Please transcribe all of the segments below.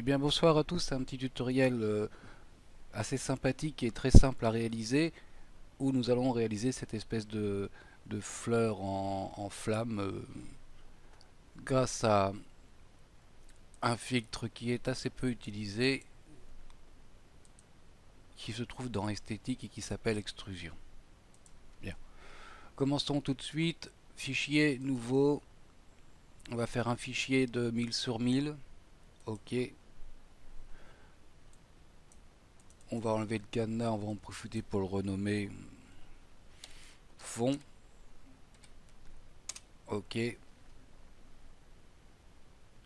Eh bien bonsoir à tous, c'est un petit tutoriel assez sympathique et très simple à réaliser où nous allons réaliser cette espèce de fleur en flamme grâce à un filtre qui est assez peu utilisé qui se trouve dans esthétique et qui s'appelle extrusion. Bien. Commençons tout de suite. Fichier nouveau. On va faire un fichier de 1000 sur 1000. Ok. On va enlever le cadenas, on va en profiter pour le renommer fond. Ok.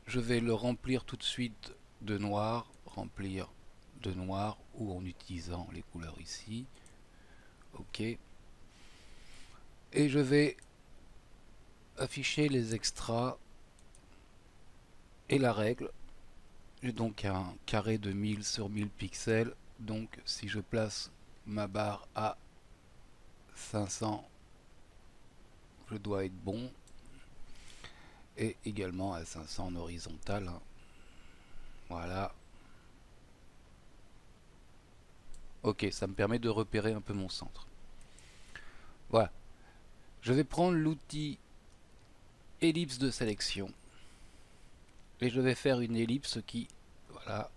Je vais le remplir tout de suite de noir, remplir de noir ou en utilisant les couleurs ici. Ok. Et je vais afficher les extras et la règle. J'ai donc un carré de 1000 sur 1000 pixels. Donc si je place ma barre à 500, je dois être bon. Et également à 500 en horizontal. Voilà. Ok, ça me permet de repérer un peu mon centre. Voilà. Je vais prendre l'outil ellipse de sélection et je vais faire une ellipse qui, voilà,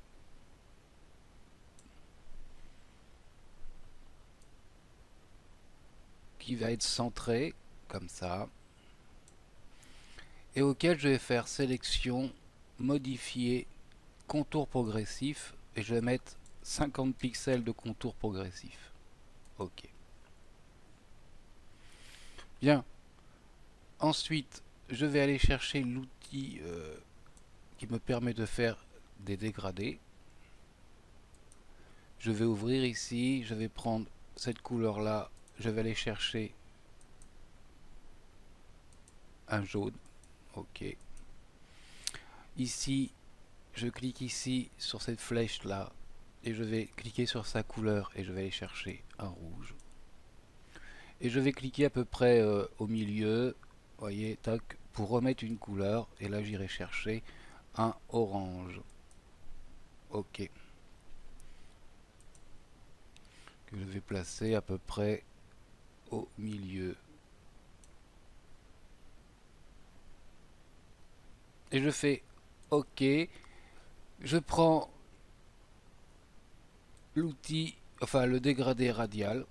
qui va être centrée comme ça et auquel je vais faire sélection, modifier, contour progressif et je vais mettre 50 pixels de contour progressif. Ok. Bien. Ensuite, je vais aller chercher l'outil qui me permet de faire des dégradés. Je vais ouvrir ici, je vais prendre cette couleur là, je vais aller chercher un jaune. Ok. Ici, je clique ici sur cette flèche là et je vais cliquer sur sa couleur et je vais aller chercher un rouge. Et je vais cliquer à peu près au milieu, voyez, tac, pour remettre une couleur. Et là, j'irai chercher un orange. Ok. Que je vais placer à peu près au milieu. Et je fais OK. Je prends l'outil, enfin le dégradé radial.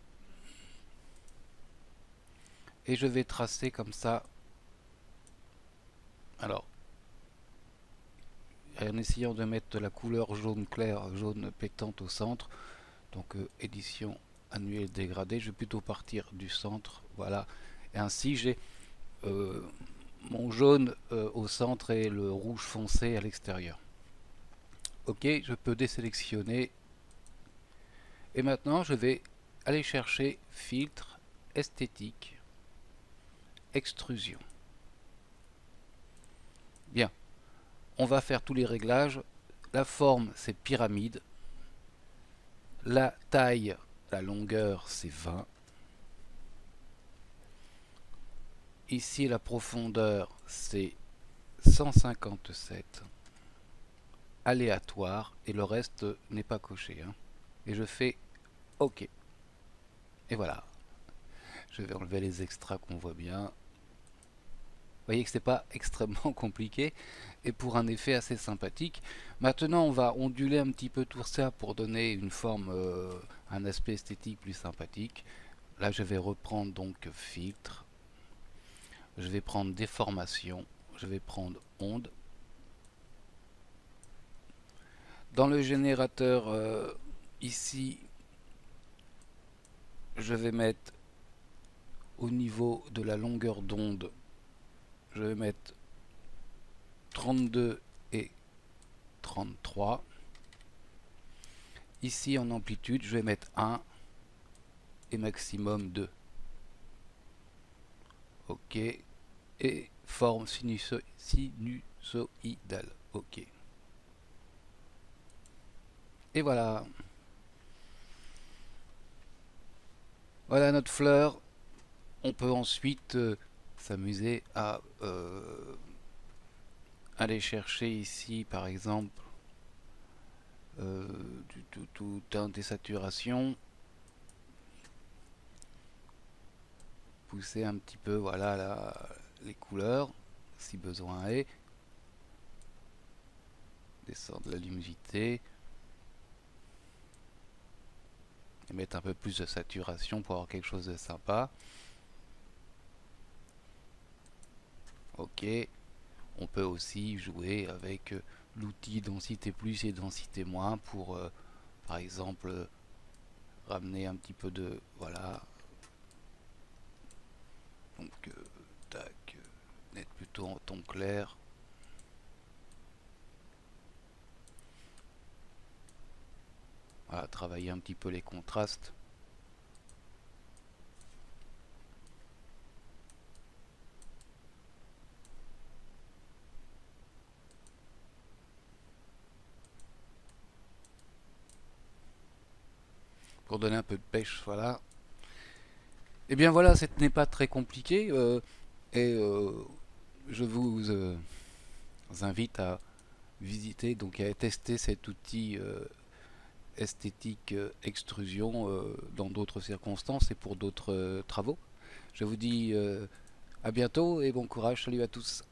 Et je vais tracer comme ça. Alors, en essayant de mettre de la couleur jaune clair, jaune pétante au centre. Donc édition annuelle dégradée, je vais plutôt partir du centre, voilà. Et ainsi j'ai euh, mon jaune au centre et le rouge foncé à l'extérieur. Ok, je peux désélectionner. Et maintenant je vais aller chercher filtre, esthétique, extrusion. Bien, on va faire tous les réglages. La forme c'est pyramide. La taille, la longueur c'est 20. Ici la profondeur c'est 157. Aléatoire et le reste n'est pas coché. Hein. Et je fais OK. Et voilà. Je vais enlever les extras qu'on voit bien. Vous voyez que c'est pas extrêmement compliqué et pour un effet assez sympathique. Maintenant, on va onduler un petit peu tout ça pour donner une forme, un aspect esthétique plus sympathique. Là, je vais reprendre donc filtre. Je vais prendre déformation. Je vais prendre onde. Dans le générateur, ici, je vais mettre au niveau de la longueur d'onde, je vais mettre 32 et 33. Ici en amplitude, je vais mettre 1 et maximum 2. Ok. Et forme sinusoïdale. Ok. Et voilà. Voilà notre fleur. On peut ensuite s'amuser à aller chercher ici par exemple tout un des saturations, pousser un petit peu, voilà, les couleurs, si besoin est, descendre la luminosité, et mettre un peu plus de saturation pour avoir quelque chose de sympa. Ok, on peut aussi jouer avec l'outil densité plus et densité moins pour, par exemple, ramener un petit peu de, voilà, donc tac, mettre plutôt en ton clair. Voilà, travailler un petit peu les contrastes. Pour donner un peu de pêche, voilà. Et bien voilà, ce n'est pas très compliqué. Et je vous invite à visiter, donc à tester cet outil esthétique extrusion dans d'autres circonstances et pour d'autres travaux. Je vous dis à bientôt et bon courage. Salut à tous.